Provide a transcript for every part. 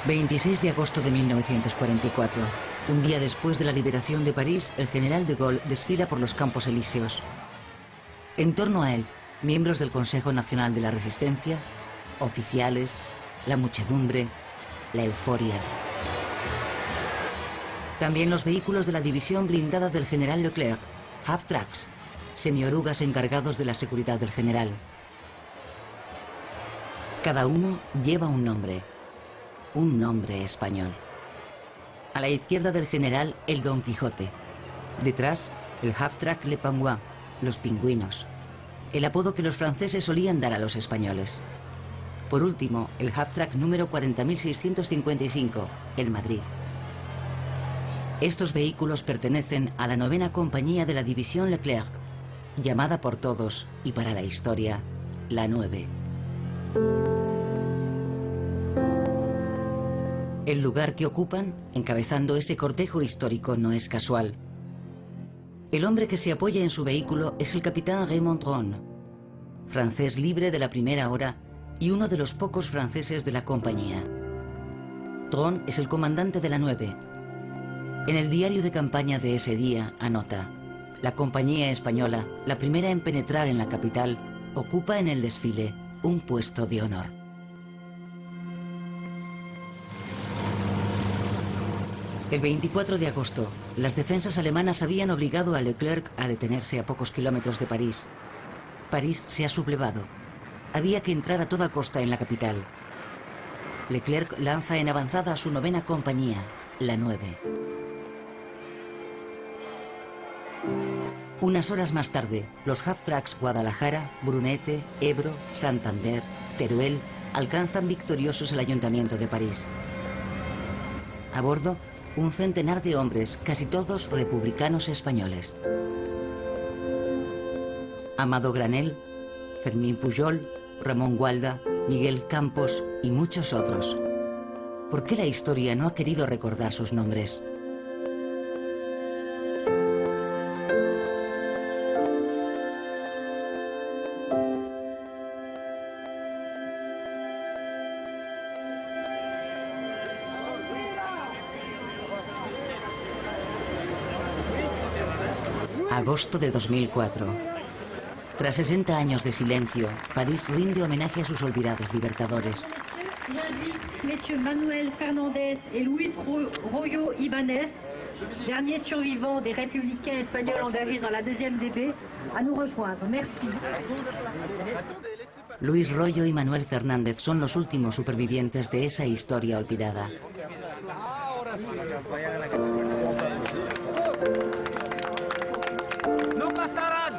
26 de agosto de 1944. Un día después de la liberación de París, el general de Gaulle desfila por los Campos Elíseos. En torno a él, miembros del Consejo Nacional de la Resistencia, oficiales, la muchedumbre, la euforia. También los vehículos de la división blindada del general Leclerc, half-tracks, semiorugas encargados de la seguridad del general. Cada uno lleva un nombre español. A la izquierda del general, el Don Quijote. Detrás, el half-track Le Pingouin, los pingüinos, el apodo que los franceses solían dar a los españoles. Por último, el half-track número 40.655, el Madrid. Estos vehículos pertenecen a la 9ª compañía de la división Leclerc, llamada por todos y para la historia, la 9. El lugar que ocupan, encabezando ese cortejo histórico, no es casual. El hombre que se apoya en su vehículo es el capitán Raymond Tron, francés libre de la primera hora y uno de los pocos franceses de la compañía. Tron es el comandante de la 9. En el diario de campaña de ese día anota: la compañía española, la primera en penetrar en la capital, ocupa en el desfile un puesto de honor. El 24 de agosto, las defensas alemanas habían obligado a Leclerc a detenerse a pocos kilómetros de París. París se ha sublevado. Había que entrar a toda costa en la capital. Leclerc lanza en avanzada a su 9ª compañía, la 9. Unas horas más tarde, los half-tracks Guadalajara, Brunete, Ebro, Santander, Teruel alcanzan victoriosos el ayuntamiento de París. A bordo, un centenar de hombres, casi todos republicanos españoles. Amado Granell, Fermín Pujol, Ramón Gualda, Miguel Campos y muchos otros. ¿Por qué la historia no ha querido recordar sus nombres? Agosto de 2004. Tras 60 años de silencio, París rinde homenaje a sus olvidados libertadores. Messieurs Manuel Fernández et Luis Royo Ibáñez, derniers survivants des républicains espagnols engagés dans la 2e DB, à nous rejoindre. Merci. Luis Royo y Manuel Fernández son los últimos supervivientes de esa historia olvidada. ¡No pasarán!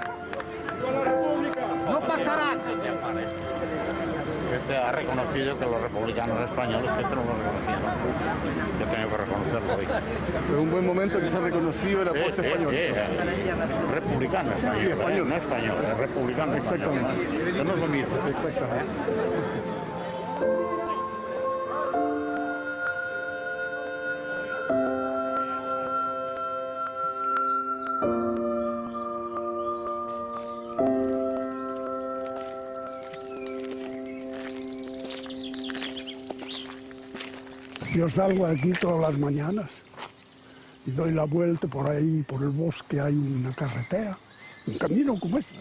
¡No pasarán! Este ha reconocido que los republicanos españoles, que no lo reconocieron. Yo tengo que reconocerlo hoy. Es un buen momento que se ha reconocido el aporte español. Republicano español, sí, español. No español, es republicano. Exactamente. Español, ¿no? No es lo mismo. Exactamente. Yo salgo aquí todas las mañanas y doy la vuelta por ahí, por el bosque, hay una carretera, un camino como este.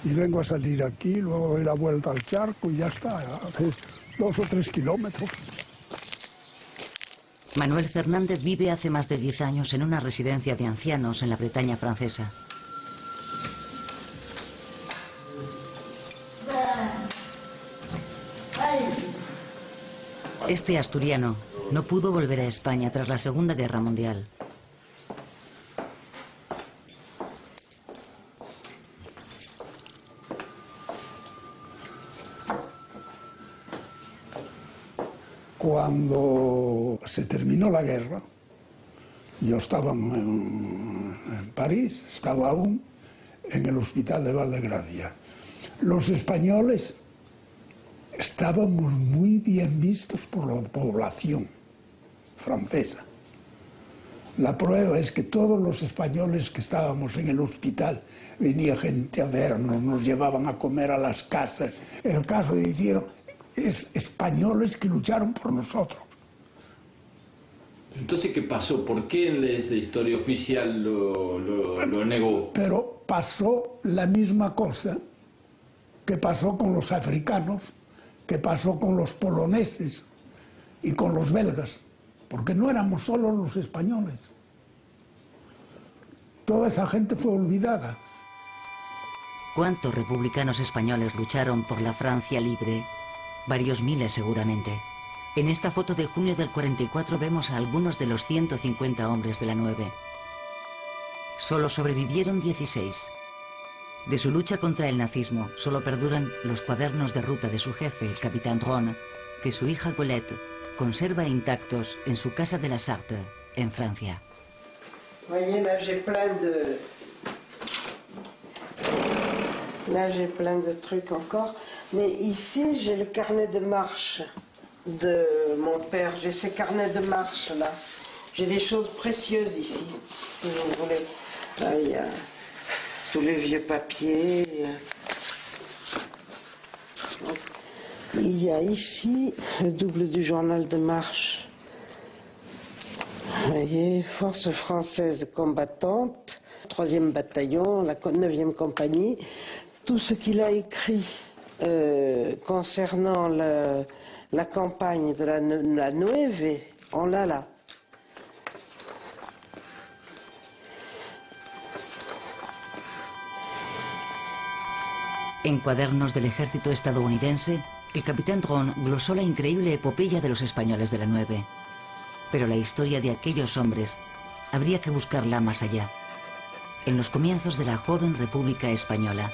Y vengo a salir aquí, luego doy la vuelta al charco y ya está, hace 2 o 3 kilómetros. Manuel Fernández vive hace más de 10 años en una residencia de ancianos en la Bretaña francesa. Este asturiano no pudo volver a España tras la Segunda Guerra Mundial. Cuando se terminó la guerra, yo estaba en París, estaba aún en el hospital de Valdegracia. Los españoles estábamos muy bien vistos por la población francesa. La prueba es que todos los españoles que estábamos en el hospital, venía gente a vernos, nos llevaban a comer a las casas. El caso de hicieron es españoles que lucharon por nosotros. Entonces, ¿qué pasó? ¿Por qué en esa historia oficial lo negó? Pero pasó la misma cosa que pasó con los africanos, que pasó con los poloneses y con los belgas, porque no éramos solo los españoles. Toda esa gente fue olvidada. ¿Cuántos republicanos españoles lucharon por la Francia libre? Varios miles seguramente. En esta foto de junio del 44 vemos a algunos de los 150 hombres de la 9. Solo sobrevivieron 16. De su lucha contra el nazismo solo perduran los cuadernos de ruta de su jefe, el capitán Dron, que su hija Colette conserva intactos en su casa de la Sarthe, en Francia. Voyez, là j'ai plein de trucs encore, mais ici j'ai le carnet de marche de mon père, j'ai ces carnets de marche là, j'ai des choses précieuses ici, si vous voulez. Là, il y a tous les vieux papiers, il y a ici le double du journal de marche. Vous voyez, forces françaises combattantes, 3e bataillon, la 9e compagnie, tout ce qu'il a écrit concernant la campagne de la 9, on l'a là. En cuadernos del ejército estadounidense, el capitán Dron glosó la increíble epopeya de los españoles de la 9. Pero la historia de aquellos hombres habría que buscarla más allá, en los comienzos de la joven República Española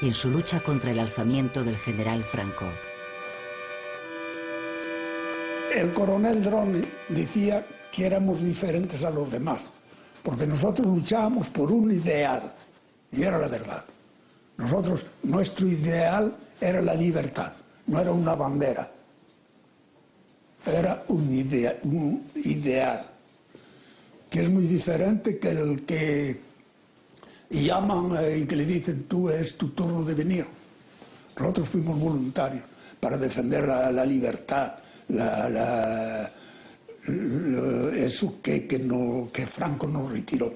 y en su lucha contra el alzamiento del general Franco. El coronel Dron decía que éramos diferentes a los demás, porque nosotros luchábamos por un ideal, y era la verdad. Nosotros, nuestro ideal era la libertad, no era una bandera. Era un ideal, que es muy diferente que el que llaman y que le dicen tú es tu turno de venir. Nosotros fuimos voluntarios para defender la libertad, eso que Franco nos retiró.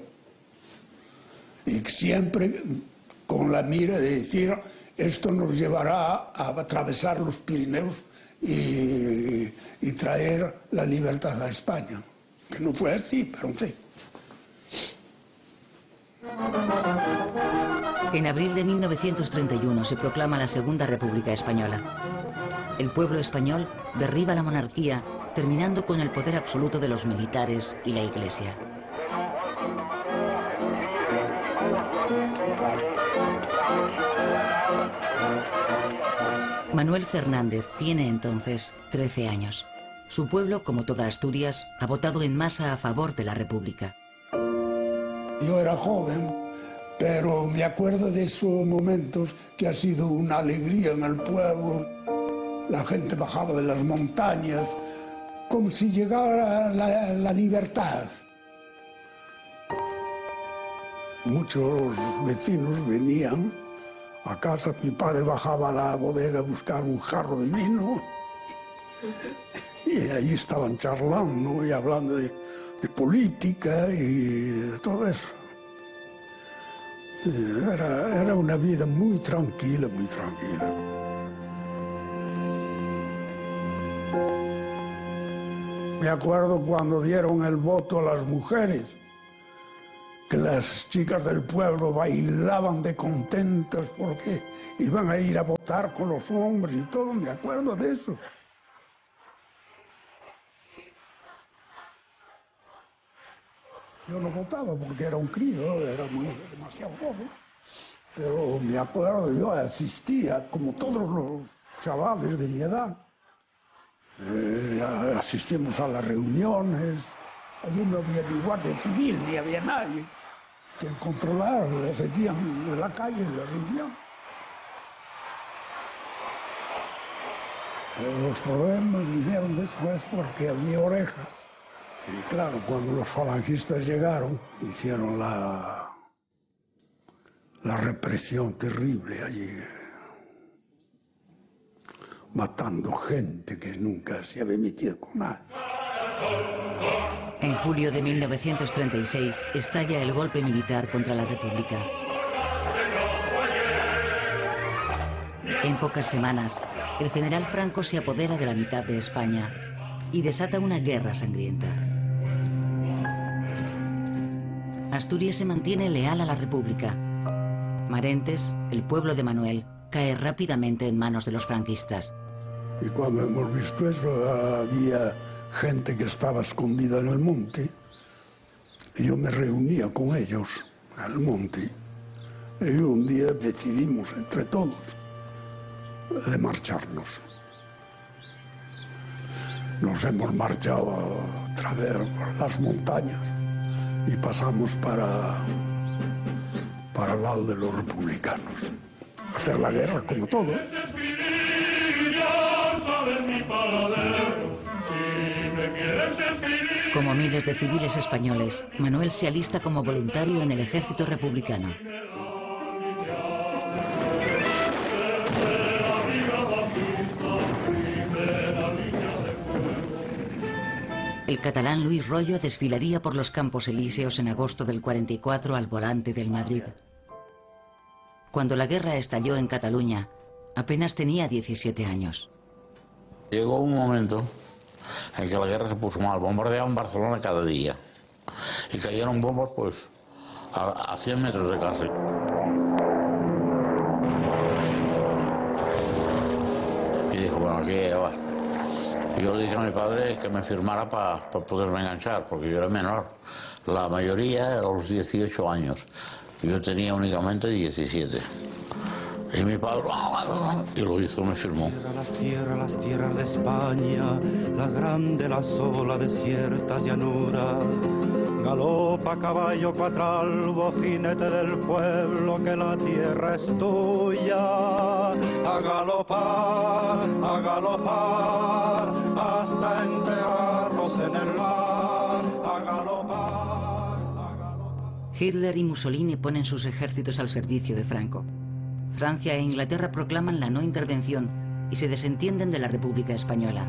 Y siempre con la mira de decir esto nos llevará a atravesar los Pirineos y traer la libertad a España, que no fue así, pero en fin. En abril de 1931 se proclama la Segunda República Española. El pueblo español derriba la monarquía, terminando con el poder absoluto de los militares y la Iglesia. Manuel Fernández tiene entonces 13 años. Su pueblo, como toda Asturias, ha votado en masa a favor de la República. Yo era joven, pero me acuerdo de esos momentos que ha sido una alegría en el pueblo. La gente bajaba de las montañas, como si llegara la libertad. Muchos vecinos venían a casa, mi padre bajaba a la bodega a buscar un jarro de vino y allí estaban charlando y hablando de política y de todo eso. Era una vida muy tranquila, muy tranquila. Me acuerdo cuando dieron el voto a las mujeres, que las chicas del pueblo bailaban de contentos porque iban a ir a votar con los hombres y todo, me acuerdo de eso. Yo no votaba porque era un crío, era demasiado joven, pero me acuerdo, yo asistía, como todos los chavales de mi edad, asistimos a las reuniones. Allí no había ni guardia civil, ni había nadie que controlara, le seguían en la calle en la reunión. Pero los problemas vinieron después porque había orejas. Y claro, cuando los falangistas llegaron, hicieron la represión terrible allí, matando gente que nunca se había metido con nadie. En julio de 1936 estalla el golpe militar contra la República. En pocas semanas, el general Franco se apodera de la mitad de España y desata una guerra sangrienta. Asturias se mantiene leal a la República. Marentes, el pueblo de Manuel, cae rápidamente en manos de los franquistas. Y cuando hemos visto eso, había gente que estaba escondida en el monte. Y yo me reunía con ellos al monte. Y un día decidimos entre todos de marcharnos. Nos hemos marchado a través de las montañas y pasamos para el lado de los republicanos. Hacer la guerra como todos. Como miles de civiles españoles, Manuel se alista como voluntario en el ejército republicano. El catalán Luis Royo desfilaría por los Campos Elíseos en agosto del 44 al volante del Madrid. Cuando la guerra estalló en Cataluña, apenas tenía 17 años. Llegó un momento en que la guerra se puso mal. Bombardeaban Barcelona cada día. Y cayeron bombas, pues, a 100 metros de casa. Y dijo, bueno, aquí va. Y yo le dije a mi padre que me firmara para poderme enganchar, porque yo era menor. La mayoría a los 18 años. Yo tenía únicamente 17. Y mi padre, y lo hizo, me firmó. Las tierras de España, la grande, la sola, desiertas llanuras. Galopa caballo cuatralbo, jinete del pueblo, que la tierra es tuya. A galopar, hasta enterrarlos en el mar. A galopar. Hitler y Mussolini ponen sus ejércitos al servicio de Franco. Francia e Inglaterra proclaman la no intervención y se desentienden de la República Española.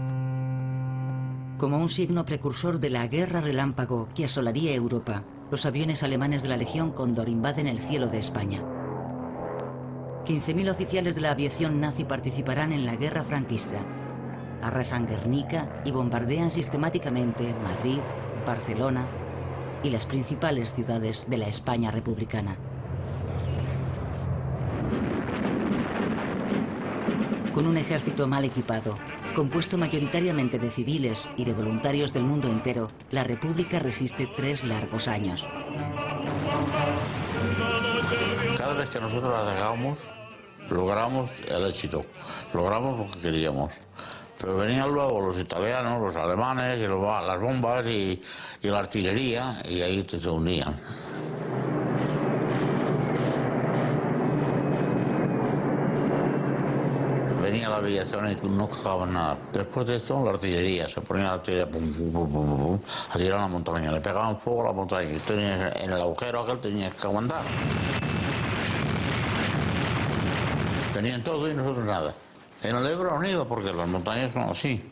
Como un signo precursor de la guerra relámpago que asolaría Europa, los aviones alemanes de la Legión Cóndor invaden el cielo de España. 15.000 oficiales de la aviación nazi participarán en la guerra franquista. Arrasan Guernica y bombardean sistemáticamente Madrid, Barcelona y las principales ciudades de la España republicana. Con un ejército mal equipado, compuesto mayoritariamente de civiles y de voluntarios del mundo entero, la República resiste 3 largos años. Cada vez que nosotros atacábamos, logramos el éxito, logramos lo que queríamos. Pero venían luego los italianos, los alemanes, y las bombas y la artillería, y ahí se unían. Venía la aviación y no cajaban nada. Después de esto, la artillería, se ponía la artillería, pum, pum, pum, pum, pum, a tirar a la montaña, le pegaban fuego a la montaña, y en el agujero aquel tenías que aguantar. Tenían todo y nosotros nada. En el Ebro no iba porque las montañas son así.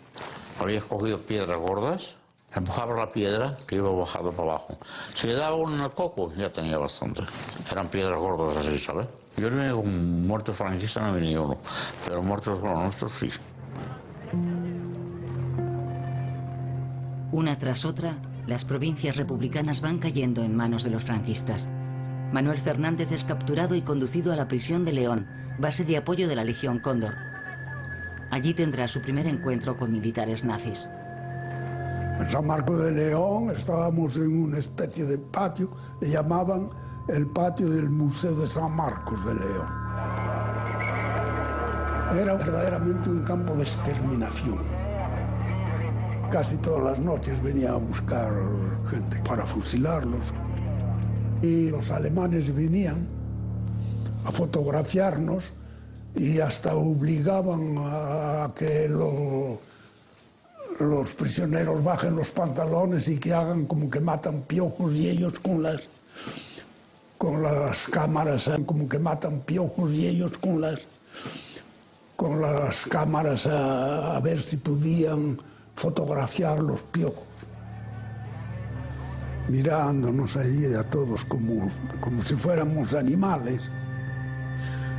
Había escogido piedras gordas, empujaba la piedra que iba bajando para abajo. Si le daba uno en el coco, ya tenía bastante. Eran piedras gordas así, ¿sabes? Yo no venía con muertos franquistas, no venía uno, pero muertos con los nuestros sí. Una tras otra, las provincias republicanas van cayendo en manos de los franquistas. Manuel Fernández es capturado y conducido a la prisión de León, base de apoyo de la Legión Cóndor. Allí tendrá su primer encuentro con militares nazis. En San Marcos de León estábamos en una especie de patio, le llamaban el patio del Museo de San Marcos de León. Era verdaderamente un campo de exterminación. Casi todas las noches venía a buscar gente para fusilarlos. Y los alemanes venían a fotografiarnos y hasta obligaban a que los prisioneros bajen los pantalones y que hagan como que matan piojos, y ellos con las cámaras, como que matan piojos, y ellos con las cámaras a ver si podían fotografiar los piojos, mirándonos allí a todos como si fuéramos animales,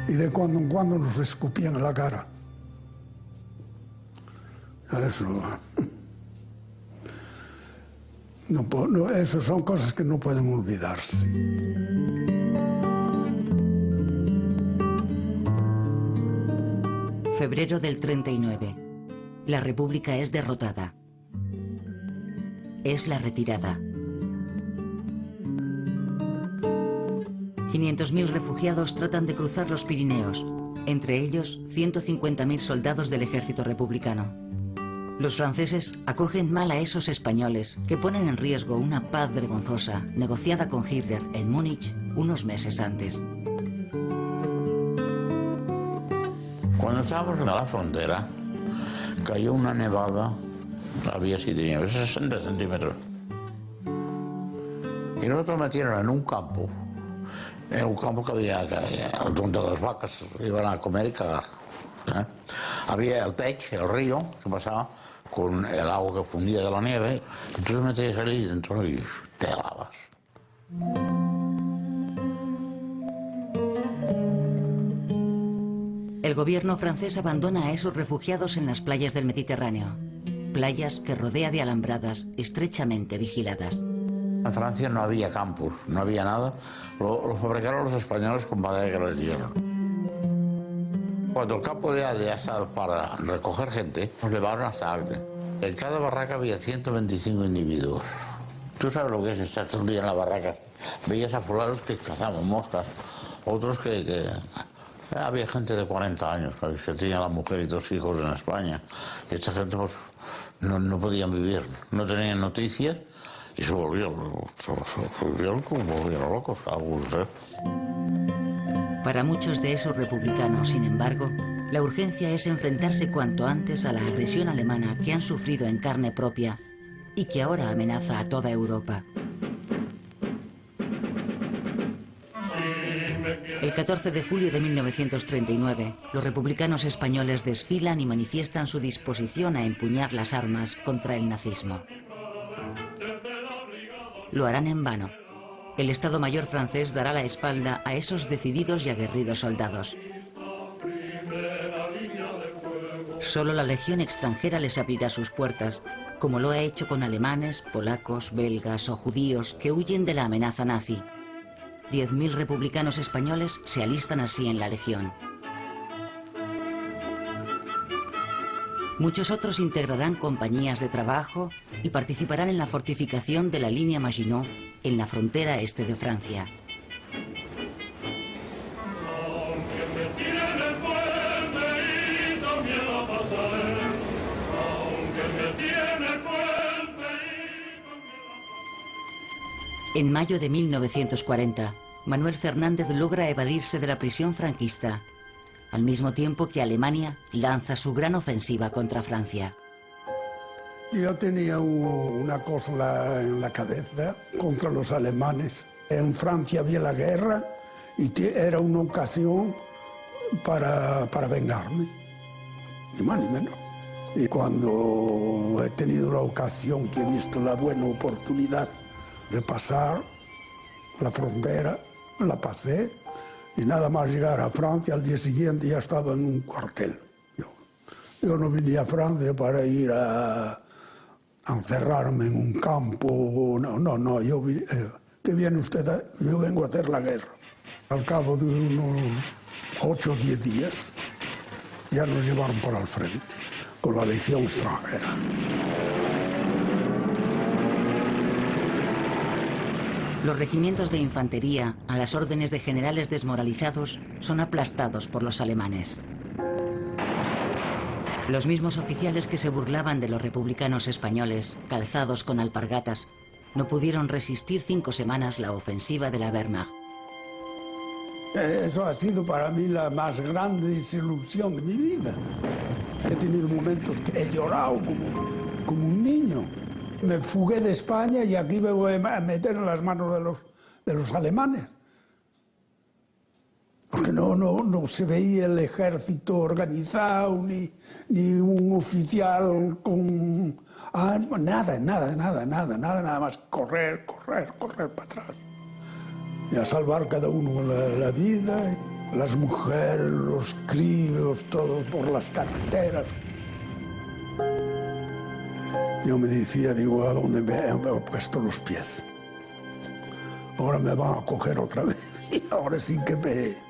y de cuando en cuando nos escupían en la cara. Eso son cosas que no pueden olvidarse. Febrero del 39. La República es derrotada. Es la retirada. 500.000 refugiados tratan de cruzar los Pirineos, entre ellos 150.000 soldados del ejército republicano. Los franceses acogen mal a esos españoles que ponen en riesgo una paz vergonzosa negociada con Hitler en Múnich unos meses antes. Cuando estábamos en la frontera, cayó una nevada, había 60 centímetros. Y nosotros metieron en un campo que había donde las vacas iban a comer y cagar. Había el Tech, el río, que pasaba con el agua que fundía de la nieve. Entonces metías allí dentro y te helabas. El gobierno francés abandona a esos refugiados en las playas del Mediterráneo, playas que rodea de alambradas estrechamente vigiladas. En Francia no había campus, no había nada. Lo fabricaron los españoles con madera que les dieron. Cuando el campo ya estaba para recoger gente, nos llevaron hasta Agde. En cada barraca había 125 individuos. Tú sabes lo que es estar todo el día en la barraca. Veías a fulanos que cazaban moscas, otros que había gente de 40 años que tenía la mujer y 2 hijos en España. Y esta gente pues no podían vivir, no tenían noticias y se volvieron locos, algunos. Para muchos de esos republicanos, sin embargo, la urgencia es enfrentarse cuanto antes a la agresión alemana que han sufrido en carne propia y que ahora amenaza a toda Europa. El 14 de julio de 1939, los republicanos españoles desfilan y manifiestan su disposición a empuñar las armas contra el nazismo. Lo harán en vano. El Estado Mayor francés dará la espalda a esos decididos y aguerridos soldados. Solo la Legión extranjera les abrirá sus puertas, como lo ha hecho con alemanes, polacos, belgas o judíos que huyen de la amenaza nazi. 10.000 republicanos españoles se alistan así en la Legión. Muchos otros integrarán compañías de trabajo y participarán en la fortificación de la línea Maginot en la frontera este de Francia. En mayo de 1940, Manuel Fernández logra evadirse de la prisión franquista, al mismo tiempo que Alemania lanza su gran ofensiva contra Francia. Yo tenía una cosa en la cabeza contra los alemanes. En Francia había la guerra y era una ocasión para vengarme, ni más ni menos. Y cuando he tenido la ocasión, que he visto la buena oportunidad de pasar la frontera, la pasé, y nada más llegar a Francia, al día siguiente ya estaba en un cuartel. Yo no vine a Francia para ir a encerrarme en un campo, no, ¿qué viene usted? Yo vengo a hacer la guerra. Al cabo de unos 8 o 10 días, ya nos llevaron para el frente, con la Legión extranjera. Los regimientos de infantería, a las órdenes de generales desmoralizados, son aplastados por los alemanes. Los mismos oficiales que se burlaban de los republicanos españoles, calzados con alpargatas, no pudieron resistir 5 semanas la ofensiva de la Wehrmacht. Eso ha sido para mí la más grande desilusión de mi vida. He tenido momentos que he llorado como un niño. Me fugué de España y aquí me voy a meter en las manos de los alemanes. porque no se veía el ejército organizado, ni un oficial con ánimo, nada más correr para atrás. Y a salvar cada uno la vida, las mujeres, los críos, todos por las carreteras. Yo me decía, digo, ¿a dónde me he puesto los pies? Ahora me van a coger otra vez y ahora sí que me...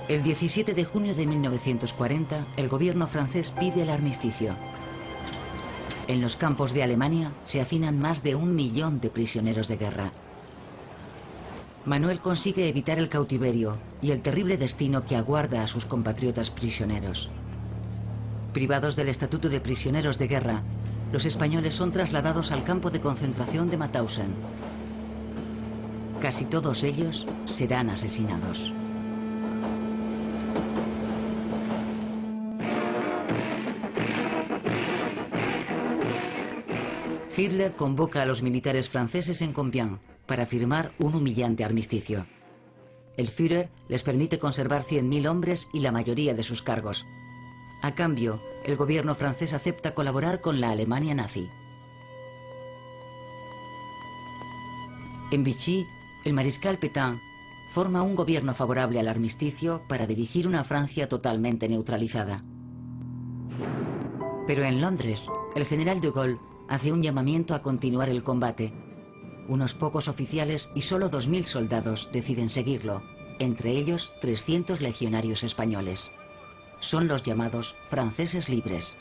El 17 de junio de 1940, el gobierno francés pide el armisticio. En los campos de Alemania se hacinan más de 1 millón de prisioneros de guerra. Manuel consigue evitar el cautiverio y el terrible destino que aguarda a sus compatriotas prisioneros. Privados del estatuto de prisioneros de guerra, los españoles son trasladados al campo de concentración de Mauthausen. Casi todos ellos serán asesinados. Hitler convoca a los militares franceses en Compiègne para firmar un humillante armisticio. El Führer les permite conservar 100.000 hombres y la mayoría de sus cargos. A cambio, el gobierno francés acepta colaborar con la Alemania nazi. En Vichy, el mariscal Pétain forma un gobierno favorable al armisticio para dirigir una Francia totalmente neutralizada. Pero en Londres, el general de Gaulle hace un llamamiento a continuar el combate. Unos pocos oficiales y solo 2.000 soldados deciden seguirlo, entre ellos 300 legionarios españoles. Son los llamados franceses libres.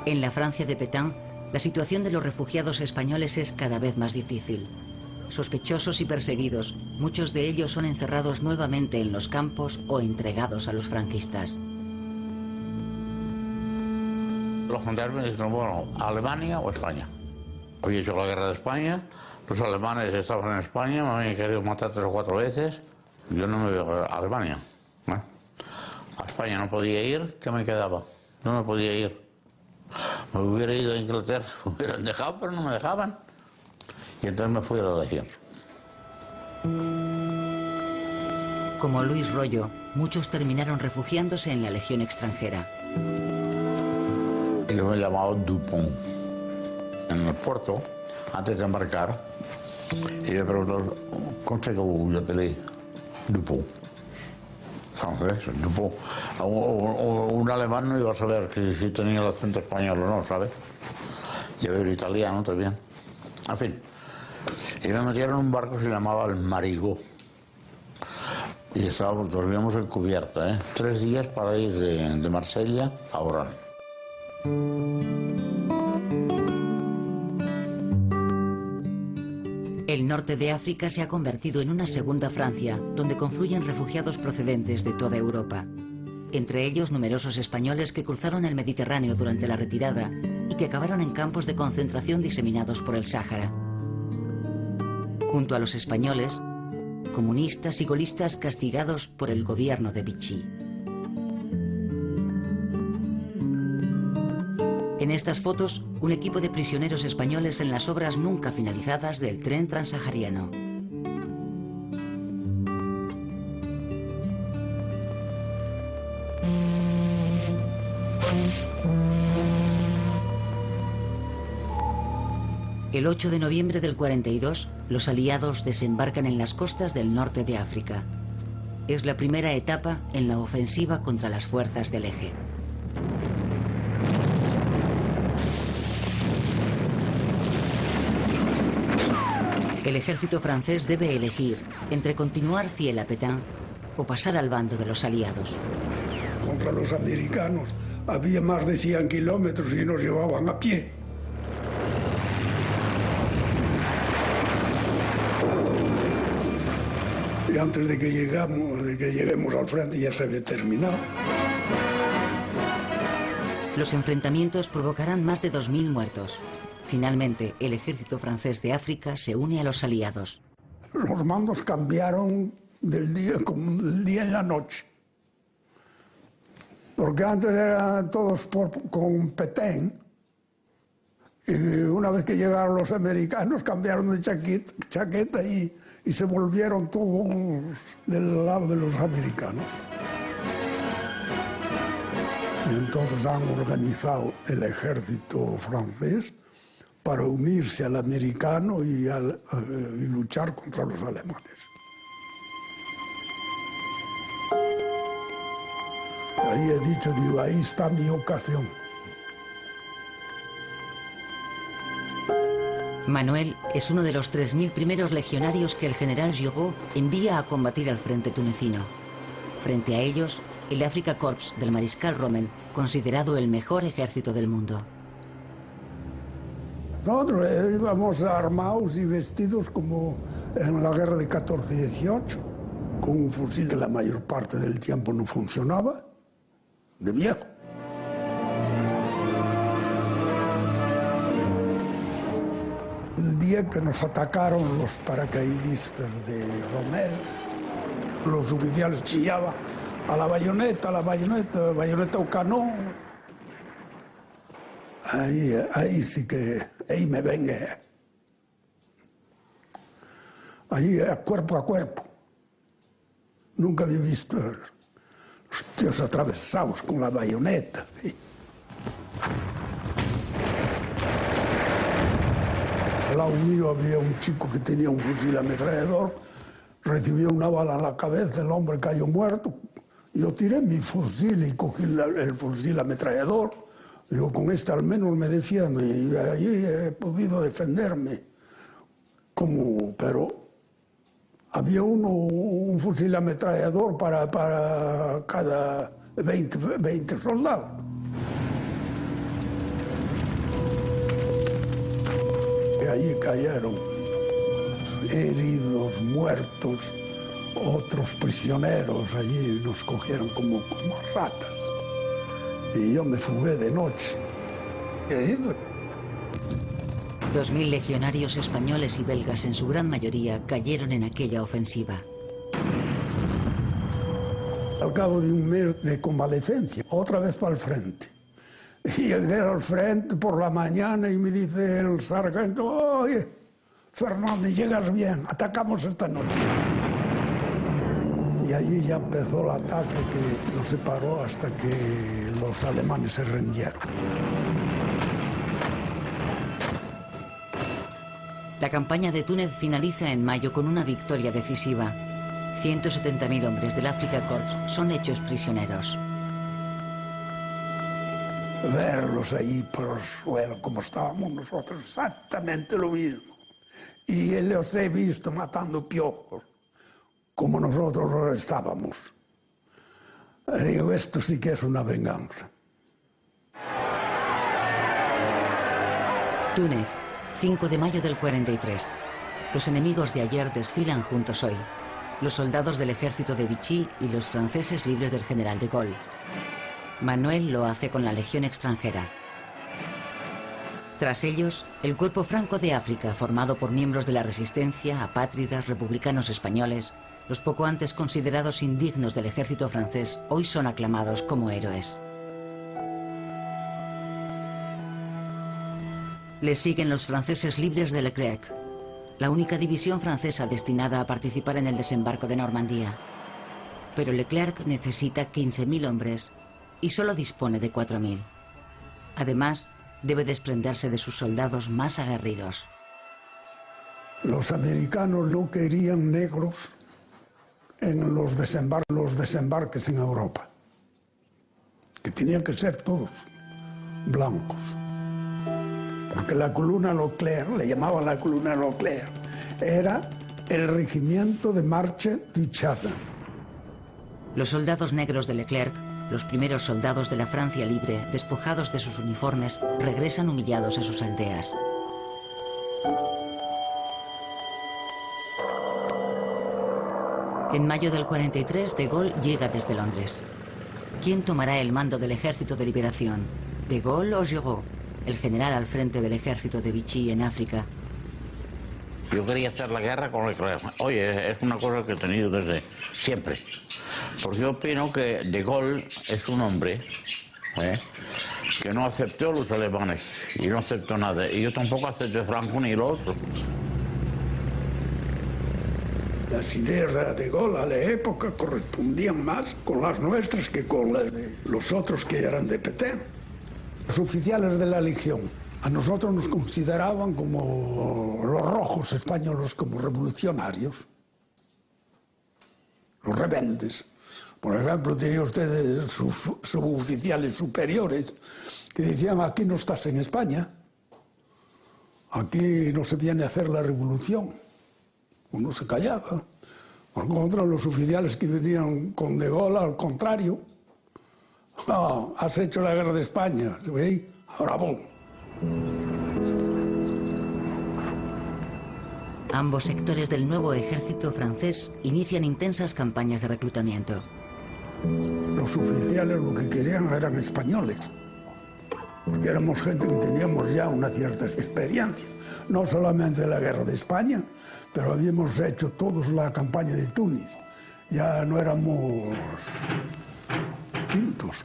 En la Francia de Pétain, la situación de los refugiados españoles es cada vez más difícil. Sospechosos y perseguidos, muchos de ellos son encerrados nuevamente en los campos o entregados a los franquistas. Los generales me dijeron, bueno, ¿Alemania o España? Había hecho la guerra de España, los alemanes estaban en España, me habían querido matar 3 o 4 veces, yo no me voy a Alemania. A España no podía ir, ¿qué me quedaba? No me podía ir. Me hubiera ido a Inglaterra, me hubieran dejado, pero no me dejaban. Y entonces me fui a la Legión. Como Luis Royo, muchos terminaron refugiándose en la Legión extranjera. Yo me llamaba Dupont. En el puerto, antes de embarcar, y me preguntaron, ¿cómo se llama? Dupont. Francés, Dupont. Un alemán no iba a saber que si tenía el acento español o no, ¿sabes? Y el italiano también. En fin. Y me metieron en un barco que se llamaba el Marigot. Y dormíamos en cubierta, 3 días para ir de Marsella a Orán. El norte de África se ha convertido en una segunda Francia, donde confluyen refugiados procedentes de toda Europa. Entre ellos numerosos españoles que cruzaron el Mediterráneo durante la retirada y que acabaron en campos de concentración diseminados por el Sáhara. Junto a los españoles, comunistas y gaullistas castigados por el gobierno de Vichy. En estas fotos, un equipo de prisioneros españoles en las obras nunca finalizadas del tren transsahariano. El 8 de noviembre del 42, los aliados desembarcan en las costas del norte de África. Es la primera etapa en la ofensiva contra las fuerzas del Eje. El ejército francés debe elegir entre continuar fiel a Pétain o pasar al bando de los aliados. Contra los americanos había más de 100 kilómetros y nos llevaban a pie. Y antes de que lleguemos al frente ya se había terminado. Los enfrentamientos provocarán más de 2.000 muertos. Finalmente, el ejército francés de África se une a los aliados. Los mandos cambiaron del día en la noche. Porque antes eran todos con Pétain Y una vez que llegaron los americanos, cambiaron de chaqueta y se volvieron todos del lado de los americanos. Y entonces han organizado el ejército francés para unirse al americano y luchar contra los alemanes. Ahí he dicho, digo, ahí está mi ocasión. Manuel es uno de los 3.000 primeros legionarios que el general Giraud envía a combatir al frente tunecino. Frente a ellos, el Afrika Korps del mariscal Rommel, considerado el mejor ejército del mundo. Nosotros íbamos armados y vestidos como en la guerra de 14-18, con un fusil que la mayor parte del tiempo no funcionaba, de viejo. El día que nos atacaron los paracaidistas de Rommel, los oficiales chillaban a la bayoneta o canón. Ahí sí que, ahí me vengué. Ahí cuerpo a cuerpo. Nunca había visto los tíos atravesados con la bayoneta. Al lado mío había un chico que tenía un fusil ametrallador, recibió una bala en la cabeza, el hombre cayó muerto. Yo tiré mi fusil y cogí el fusil ametrallador. Digo, con este al menos me defiendo y allí he podido defenderme. Pero había un fusil ametrallador para cada 20 soldados. Y allí cayeron heridos, muertos, otros prisioneros. Allí nos cogieron como ratas. Y yo me fugué de noche, herido. 2.000 legionarios españoles y belgas, en su gran mayoría, cayeron en aquella ofensiva. Al cabo de un mes de convalecencia, otra vez para el frente. Y llegué al frente por la mañana y me dice el sargento, oye, Fernández, llegas bien, atacamos esta noche. Y allí ya empezó el ataque que no se paró hasta que los alemanes se rindieron. La campaña de Túnez finaliza en mayo con una victoria decisiva. 170.000 hombres del Afrika Korps son hechos prisioneros. Verlos ahí por el suelo como estábamos nosotros, exactamente lo mismo. Y los he visto matando piojos, como nosotros estábamos. Digo, esto sí que es una venganza. Túnez, 5 de mayo del 43. Los enemigos de ayer desfilan juntos hoy. Los soldados del ejército de Vichy y los franceses libres del general de Gaulle. Manuel lo hace con la Legión extranjera. Tras ellos, el Cuerpo Franco de África, formado por miembros de la resistencia, apátridas, republicanos españoles, los poco antes considerados indignos del ejército francés, hoy son aclamados como héroes. Les siguen los franceses libres de Leclerc, la única división francesa destinada a participar en el desembarco de Normandía. Pero Leclerc necesita 15.000 hombres y solo dispone de 4.000. Además, debe desprenderse de sus soldados más aguerridos. Los americanos no querían negros en los desembarques en Europa, que tenían que ser todos blancos. Porque la columna Leclerc, le llamaban la columna Leclerc, era el regimiento de marche du Tchad. Los soldados negros de Leclerc, los primeros soldados de la Francia libre, despojados de sus uniformes, regresan humillados a sus aldeas. En mayo del 43, de Gaulle llega desde Londres. ¿Quién tomará el mando del Ejército de Liberación? ¿De Gaulle o Giraud, el general al frente del ejército de Vichy en África? Yo quería hacer la guerra con Leclerc. Oye, es una cosa que he tenido desde siempre. Porque yo opino que de Gaulle es un hombre que no aceptó a los alemanes y no aceptó nada. Y yo tampoco acepté a Franco ni lo otro. Las ideas de Gaulle a la época correspondían más con las nuestras que con las de los otros que eran de Pétain. Los oficiales de la Legión a nosotros nos consideraban como los rojos españoles, como revolucionarios, los rebeldes. Por ejemplo, tenía ustedes suboficiales superiores que decían: aquí no estás en España, aquí no se viene a hacer la revolución. Uno se callaba. Por contra, los oficiales que venían con De Gaulle, al contrario: has hecho la guerra de España, ¿sí? Bravo. Ambos sectores del nuevo ejército francés inician intensas campañas de reclutamiento. Los oficiales lo que querían eran españoles, porque éramos gente que teníamos ya una cierta experiencia, no solamente de la guerra de España, pero habíamos hecho todos la campaña de Túnez. Ya no éramos quintos.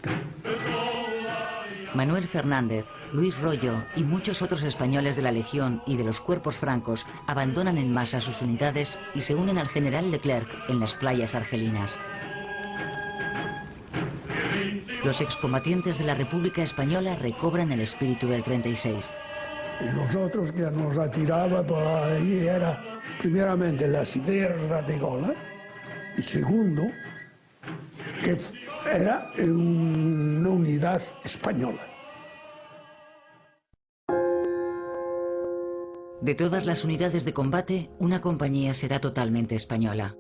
Manuel Fernández, Luis Royo y muchos otros españoles de la Legión y de los cuerpos francos abandonan en masa sus unidades y se unen al general Leclerc en las playas argelinas. Los excombatientes de la República Española recobran el espíritu del 36. Y nosotros que nos atiraba por ahí era, primeramente, las ideas de Gaulle, y segundo, que era una unidad española. De todas las unidades de combate, una compañía será totalmente española.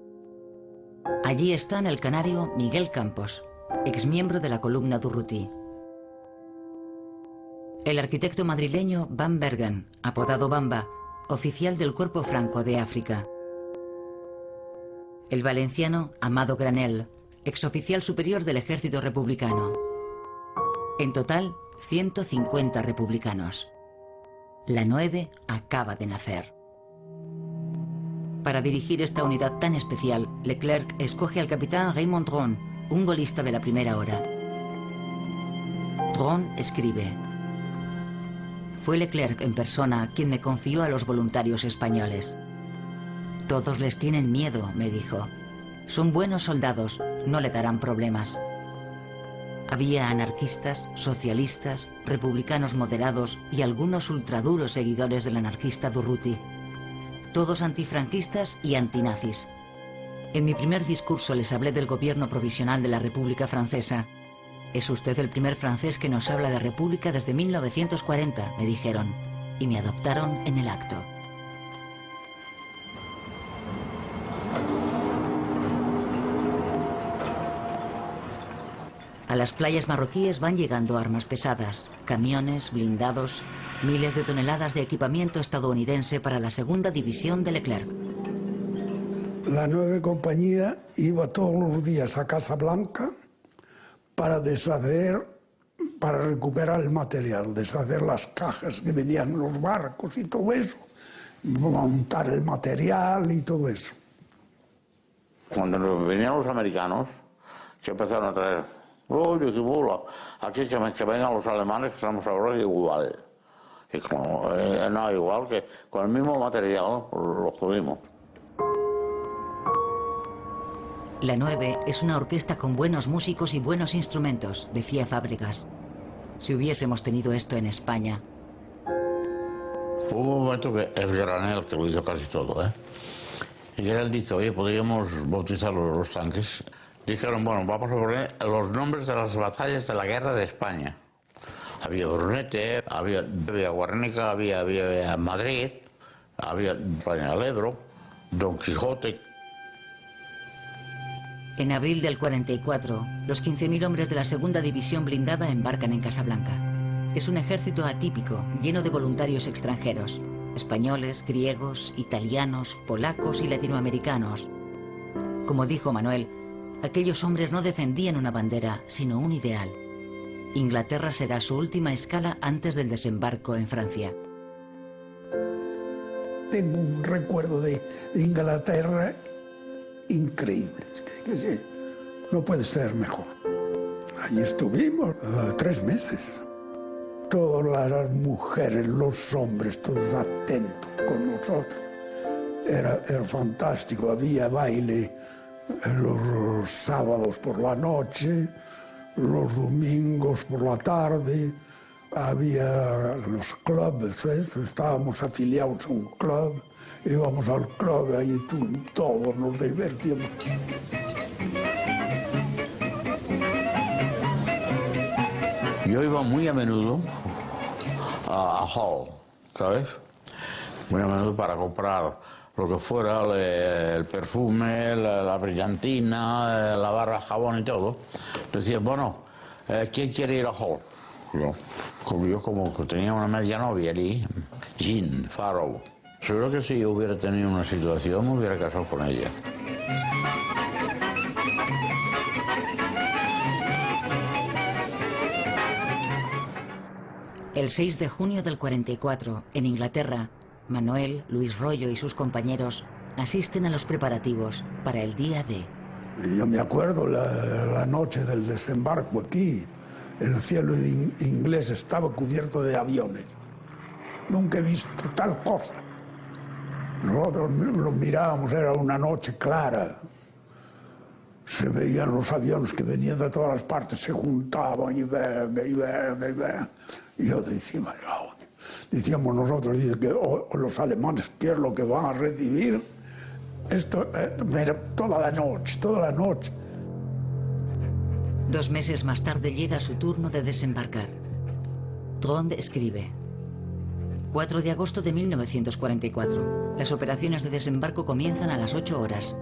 Allí están el canario Miguel Campos, exmiembro de la columna Durruti. El arquitecto madrileño Van Bergen, apodado Bamba, oficial del Cuerpo Franco de África. El valenciano Amado Granell, exoficial superior del ejército republicano. En total, 150 republicanos. La 9 acaba de nacer. Para dirigir esta unidad tan especial, Leclerc escoge al capitán Raymond Dron, un golista de la primera hora. Dron escribe: fue Leclerc en persona quien me confió a los voluntarios españoles. Todos les tienen miedo, me dijo. Son buenos soldados, no le darán problemas. Había anarquistas, socialistas, republicanos moderados y algunos ultraduros seguidores del anarquista Durruti. Todos antifranquistas y antinazis. En mi primer discurso les hablé del gobierno provisional de la República Francesa. Es usted el primer francés que nos habla de república desde 1940, me dijeron, y me adoptaron en el acto. A las playas marroquíes van llegando armas pesadas, camiones, blindados, miles de toneladas de equipamiento estadounidense para la segunda división de Leclerc. La 9 compañía iba todos los días a Casablanca para deshacer, para recuperar el material, deshacer las cajas que venían en los barcos y todo eso, montar el material y todo eso. Cuando venían los americanos, que empezaron a traer: oye, qué bola, aquí que vengan los alemanes, que estamos ahora igual. Y como no, igual que con el mismo material lo jodimos. La 9 es una orquesta con buenos músicos y buenos instrumentos, decía Fábregas. Si hubiésemos tenido esto en España. Hubo un momento que es Granell, que lo hizo casi todo, Y Granell dice: oye, podríamos bautizar los tanques. Dijeron: bueno, vamos a poner los nombres de las batallas de la guerra de España. Había Brunete, había Guernica, había Madrid, había el Ebro, Don Quijote. En abril del 44, los 15.000 hombres de la segunda división blindada embarcan en Casablanca. Es un ejército atípico, lleno de voluntarios extranjeros, españoles, griegos, italianos, polacos y latinoamericanos. Como dijo Manuel, aquellos hombres no defendían una bandera, sino un ideal. Inglaterra será su última escala antes del desembarco en Francia. Tengo un recuerdo de Inglaterra increíble. No puede ser mejor. Allí estuvimos 3 meses. todas las mujeres, los hombres, todos atentos con nosotros. Era fantástico, había baile los sábados por la noche, los domingos por la tarde, había los clubes, estábamos afiliados a un club, íbamos al club y todos nos divertíamos. Yo iba muy a menudo a Hall, ¿sabes? Muy a menudo para comprar lo que fuera, el perfume, la brillantina, la barra de jabón y todo. Decía, bueno, ¿quién quiere ir a Hall? Yo como que tenía una media novia allí, Jean Farrow. Seguro que si yo hubiera tenido una situación me hubiera casado con ella. El 6 de junio del 44, en Inglaterra, Manuel, Luis Royo y sus compañeros asisten a los preparativos para el día D. Yo me acuerdo la noche del desembarco aquí, el cielo inglés estaba cubierto de aviones. Nunca he visto tal cosa. Nosotros lo mirábamos, era una noche clara. Se veían los aviones que venían de todas las partes, se juntaban y venga. Y yo decíamos nosotros, dice que los alemanes, ¿qué es lo que van a recibir? Esto, toda la noche. 2 meses más tarde llega su turno de desembarcar. Dronde escribe: 4 de agosto de 1944. Las operaciones de desembarco comienzan a las 8 horas.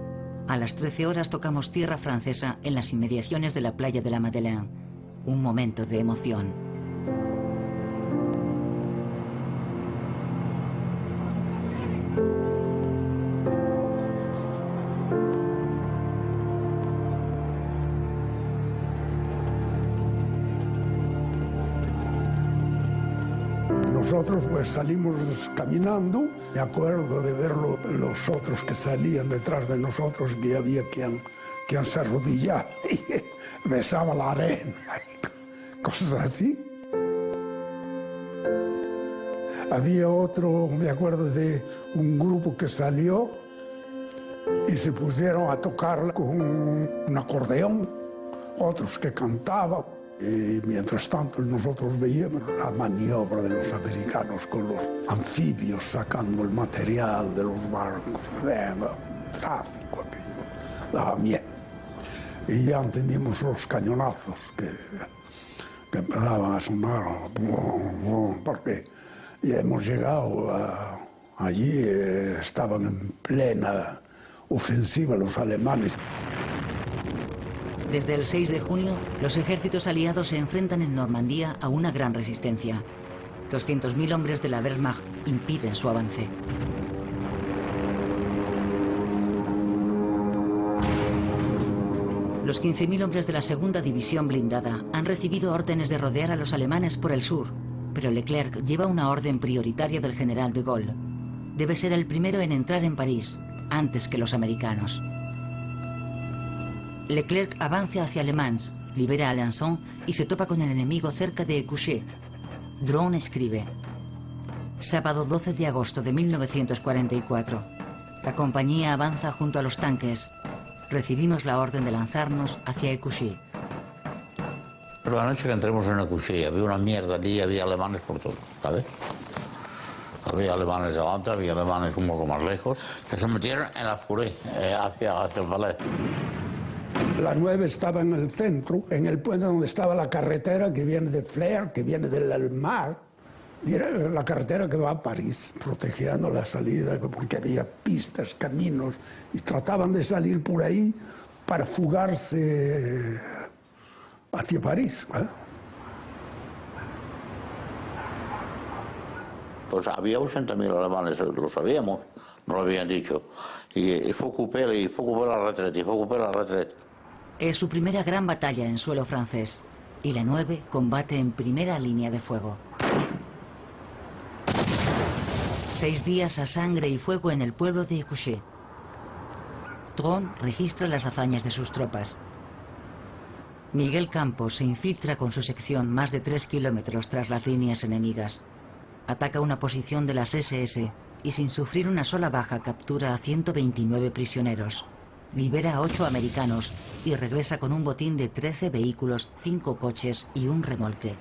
A las 13 horas tocamos tierra francesa en las inmediaciones de la playa de la Madeleine. Un momento de emoción. Nosotros pues salimos caminando, me acuerdo de ver los otros que salían detrás de nosotros, que había quien se arrodillaba y besaba la arena, y cosas así. Había otro, me acuerdo de un grupo que salió y se pusieron a tocar con un acordeón, otros que cantaban. Y mientras tanto nosotros veíamos la maniobra de los americanos con los anfibios sacando el material de los barcos. Tráfico, aquello daba miedo. Y ya entendimos los cañonazos que empezaban a sonar, porque ya hemos llegado allí, estaban en plena ofensiva los alemanes. Desde el 6 de junio, los ejércitos aliados se enfrentan en Normandía a una gran resistencia. 200.000 hombres de la Wehrmacht impiden su avance. Los 15.000 hombres de la segunda división blindada han recibido órdenes de rodear a los alemanes por el sur, pero Leclerc lleva una orden prioritaria del general de Gaulle. Debe ser el primero en entrar en París, antes que los americanos. Leclerc avanza hacia Le Mans, libera a Alençon y se topa con el enemigo cerca de Écouché. Dronde escribe: sábado 12 de agosto de 1944. La compañía avanza junto a los tanques. Recibimos la orden de lanzarnos hacia Écouché. Pero la noche que entremos en Écouché había una mierda allí, había alemanes por todo, ¿sabes? Había alemanes delante, había alemanes un poco más lejos, que se metieron en la Furé, hacia el Valais. La 9 estaba en el centro, en el puente donde estaba la carretera que viene de Flers, que viene del mar, la carretera que va a París, protegiendo la salida, porque había pistas, caminos, y trataban de salir por ahí para fugarse hacia París. Pues había 80.000 alemanes, lo sabíamos, nos lo habían dicho. Y fue ocupé la retrete, Es su primera gran batalla en suelo francés, y la 9 combate en primera línea de fuego. 6 días a sangre y fuego en el pueblo de Écouché. Dronde registra las hazañas de sus tropas. Miguel Campos se infiltra con su sección más de 3 kilómetros tras las líneas enemigas. Ataca una posición de las SS y sin sufrir una sola baja captura a 129 prisioneros. Libera a 8 americanos y regresa con un botín de 13 vehículos, 5 coches y un remolque.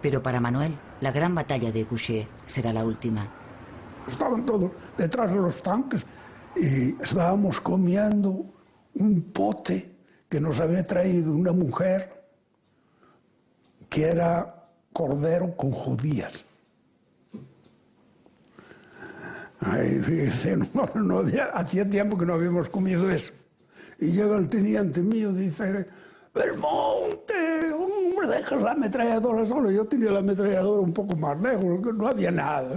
Pero para Manuel, la gran batalla de Écouché será la última. Estaban todos detrás de los tanques y estábamos comiendo un pote que nos había traído una mujer que era cordero con judías. Ay, fíjese, hacía tiempo que no habíamos comido eso. Y llega el teniente mío y dice: Belmonte, hombre, deja la ametralladora solo. Yo tenía la ametralladora un poco más lejos, no había nada.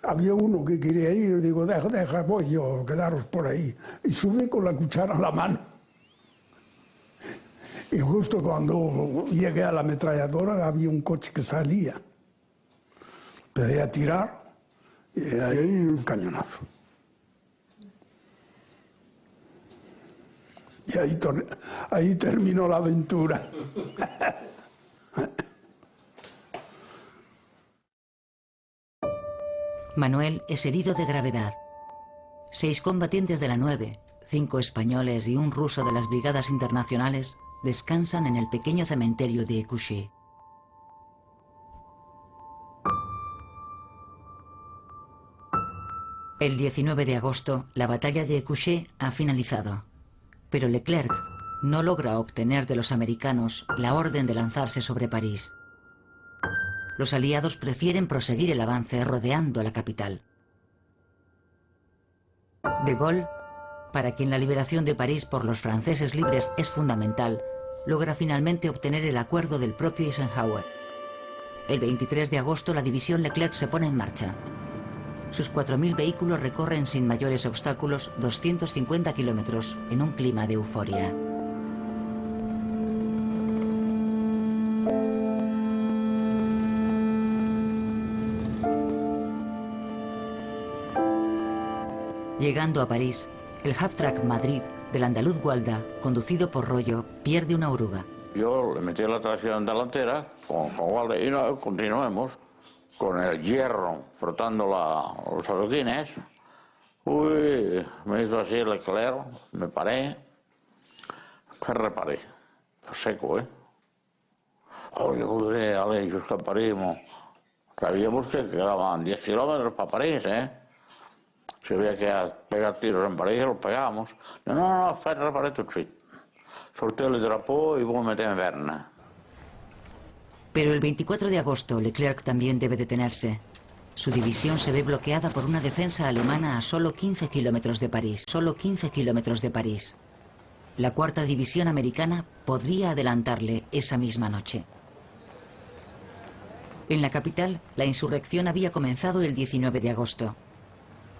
Había uno que quería ir, digo, deja, voy yo, quedaros por ahí. Y subí con la cuchara a la mano. Y justo cuando llegué a la ametralladora había un coche que salía. Empecé a tirar y ahí un cañonazo. Y ahí terminó la aventura. Manuel es herido de gravedad. 6 combatientes de la 9, 5 españoles y un ruso de las brigadas internacionales descansan en el pequeño cementerio de Écouché. El 19 de agosto, la batalla de Écouché ha finalizado, pero Leclerc no logra obtener de los americanos la orden de lanzarse sobre París. Los aliados prefieren proseguir el avance rodeando la capital. De Gaulle, para quien la liberación de París por los franceses libres es fundamental, logra finalmente obtener el acuerdo del propio Eisenhower. El 23 de agosto la división Leclerc se pone en marcha. Sus 4.000 vehículos recorren sin mayores obstáculos 250 kilómetros en un clima de euforia. Llegando a París, el half-track Madrid del andaluz Gualda, conducido por Rollo, pierde una oruga. Yo le metí la tracción delantera con Gualda y continuemos con el hierro frotando los adoquines. Uy, me hizo así el Leclerc, me paré. ¿Qué reparé? Seco, ¿eh? Oye, joder, Alejos, que parimos. Sabíamos que quedaban 10 kilómetros para París, ¿eh? Si había que pegar tiros en París, los pegábamos. No, fai reparé tot de suite. Solté el drapó y voy a meter en Berna. Pero el 24 de agosto, Leclerc también debe detenerse. Su división se ve bloqueada por una defensa alemana a solo 15 kilómetros de París. Solo 15 kilómetros de París. La cuarta división americana podría adelantarle esa misma noche. En la capital, la insurrección había comenzado el 19 de agosto.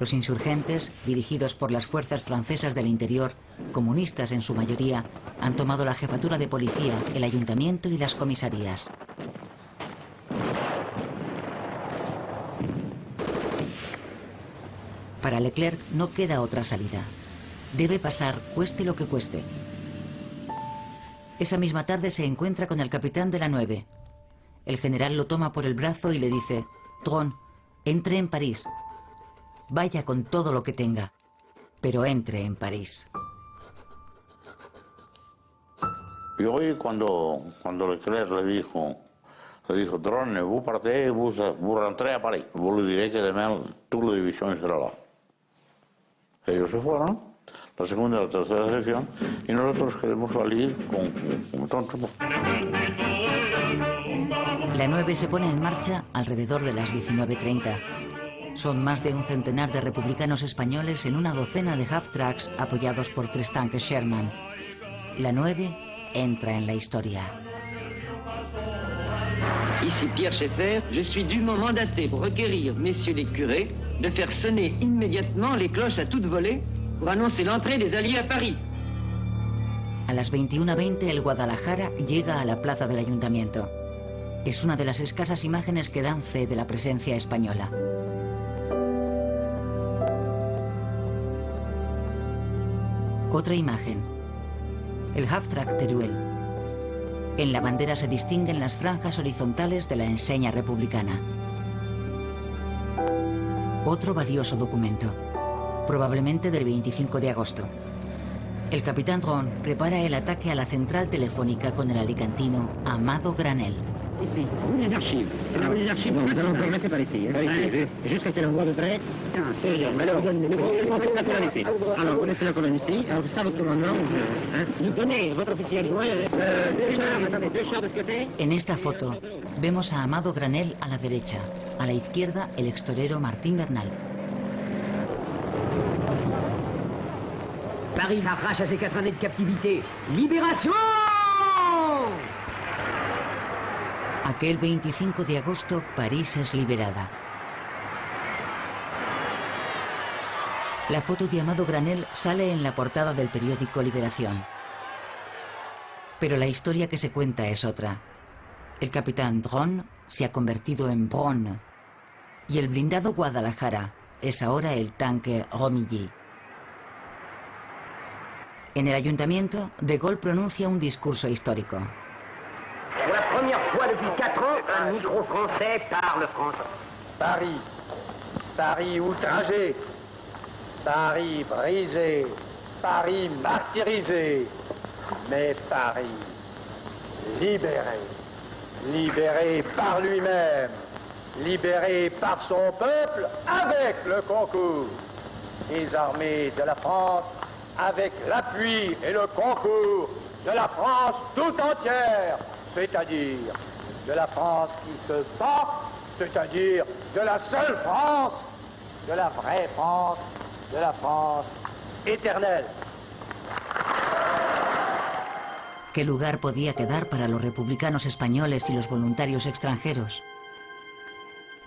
Los insurgentes, dirigidos por las fuerzas francesas del interior, comunistas en su mayoría, han tomado la jefatura de policía, el ayuntamiento y las comisarías. Para Leclerc no queda otra salida. Debe pasar, cueste lo que cueste. Esa misma tarde se encuentra con el capitán de la 9. El general lo toma por el brazo y le dice: Tron, entre en París. Vaya con todo lo que tenga, pero entre en París. Y hoy cuando Leclerc le dijo, Tron, vous partez, vous rentrez a París. Vous le direz que demain toda la división será là. Ellos se fueron, la segunda y la tercera sección, y nosotros queremos salir con tontos. La 9 se pone en marcha alrededor de las 19:30. Son más de un centenar de republicanos españoles en una docena de half-tracks apoyados por 3 tanques Sherman. La 9 entra en la historia. Ici Pierre Schaeffer, je suis dûment mandaté pour requérir messieurs les curés de faire sonner immédiatement les cloches à toute volée pour annoncer l'entrée des Alliés à Paris. A las 21:20 el Guadalajara llega a la plaza del ayuntamiento. Es una de las escasas imágenes que dan fe de la presencia española. Otra imagen. El Halftracht Teruel. En la bandera se distinguen las franjas horizontales de la enseña republicana. Otro valioso documento, probablemente del 25 de agosto. El capitán Dron prepara el ataque a la central telefónica con el alicantino Amado Granel. Ici, rue des Archives. C'est la rue des Archives. Bon, nous allons commencer par ici. Jusqu'à quel endroit de près? C'est bien. Alors, laissons la colonne ici. Alors, vous laissez la colonne ici. Alors, ça, votre commandement, nous donnez votre officier adjoint. Deux chars de ce côté. En esta foto, vemos a Amado Granel a la derecha. A la izquierda, el extorero Martín Bernal. Paris arrache à ses 4 années de captivité. Libération! Aquel 25 de agosto, París es liberada. La foto de Amado Granel sale en la portada del periódico Liberación. Pero la historia que se cuenta es otra. El capitán Dron se ha convertido en Bron. Y el blindado Guadalajara es ahora el tanque Romilly. En el ayuntamiento, De Gaulle pronuncia un discurso histórico. Pour la première fois depuis 4 ans, un micro français parle français. Paris, Paris outragé, Paris brisé, Paris martyrisé, mais Paris libéré, libéré par lui-même, libéré par son peuple avec le concours des armées de la France, avec l'appui et le concours de la France tout entière. C'est-à-dire de la France qui se bat, c'est-à-dire de la seule France, de la vraie France, de la France éternelle. ¿Qué lugar podía quedar para los republicanos españoles y los voluntarios extranjeros?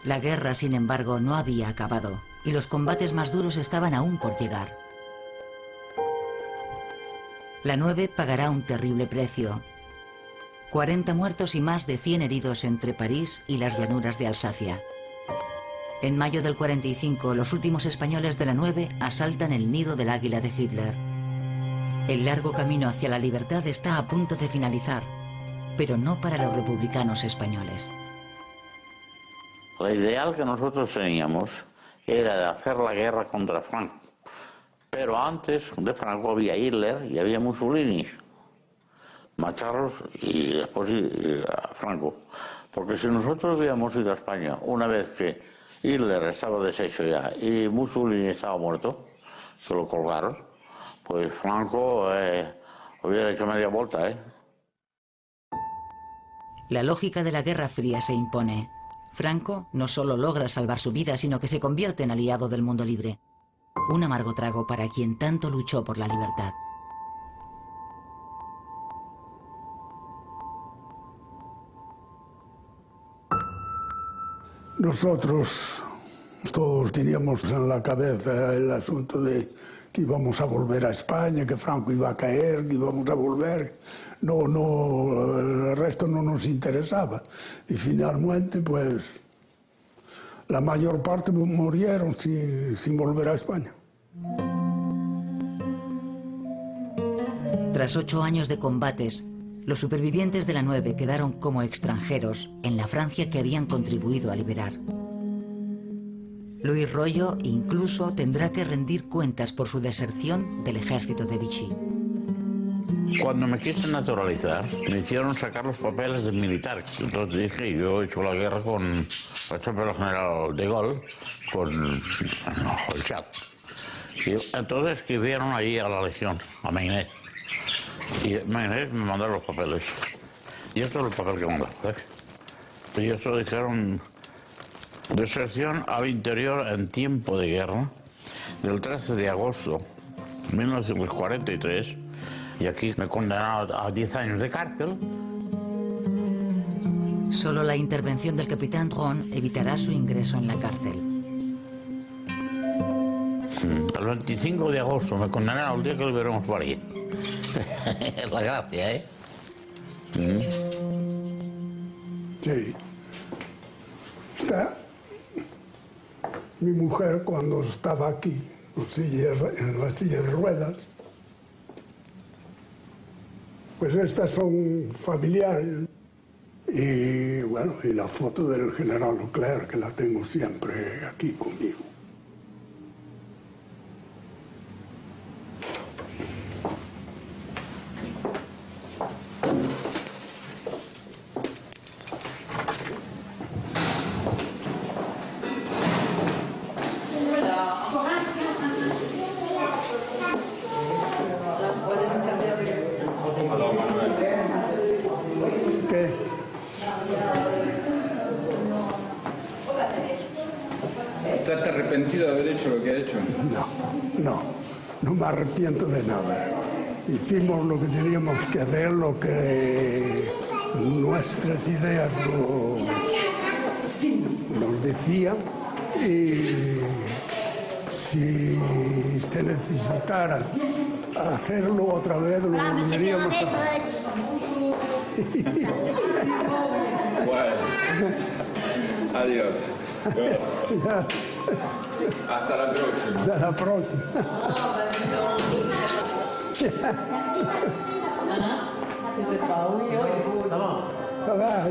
La guerra, sin embargo, no había acabado y los combates más duros estaban aún por llegar. La 9 pagará un terrible precio. 40 muertos y más de 100 heridos entre París y las llanuras de Alsacia. En mayo del 45, los últimos españoles de la 9 asaltan el nido del águila de Hitler. El largo camino hacia la libertad está a punto de finalizar, pero no para los republicanos españoles. La ideal que nosotros teníamos era de hacer la guerra contra Franco. Pero antes de Franco había Hitler y había Mussolini. Matarlos y después ir a Franco. Porque si nosotros hubiéramos ido a España una vez que Hitler estaba deshecho ya y Mussolini estaba muerto, se lo colgaron, pues Franco hubiera hecho media vuelta, ¿eh? La lógica de la Guerra Fría se impone. Franco no solo logra salvar su vida, sino que se convierte en aliado del mundo libre. Un amargo trago para quien tanto luchó por la libertad. Nosotros todos teníamos en la cabeza el asunto de que íbamos a volver a España, que Franco iba a caer, que íbamos a volver. No, el resto no nos interesaba. Y finalmente, pues, la mayor parte murieron sin volver a España. Tras 8 años de combates, los supervivientes de la 9 quedaron como extranjeros en la Francia que habían contribuido a liberar. Luis Royo incluso tendrá que rendir cuentas por su deserción del ejército de Vichy. Cuando me quise naturalizar, me hicieron sacar los papeles de militar. Entonces dije, yo he hecho la guerra con el general de Gaulle, con el Chat. Y entonces escribieron allí a la Legión, a Maynes. Y Maynes me mandó los papeles. Y esto es el papel que mandó. Y eso dijeron, deserción al interior en tiempo de guerra, del 13 de agosto de 1943, y aquí me condenaron a 10 años de cárcel. Solo la intervención del capitán Dron evitará su ingreso en la cárcel. El 25 de agosto me condenaron el día que liberamos París. Es la gracia, ¿eh? Sí. Mi mujer, cuando estaba aquí, en la silla de ruedas, Pues estas son familiares. Y bueno, y la foto del general Leclerc, que la tengo siempre aquí conmigo. ¿Qué? ¿Estás arrepentido de haber hecho lo que ha hecho? No me arrepiento de nada. Hicimos lo que teníamos que hacer, lo que nuestras ideas nos decían, y si se necesitara hacerlo otra vez, lo volveríamos a hacer. Bueno, adiós. Hasta la próxima. Hasta la próxima. Ça va,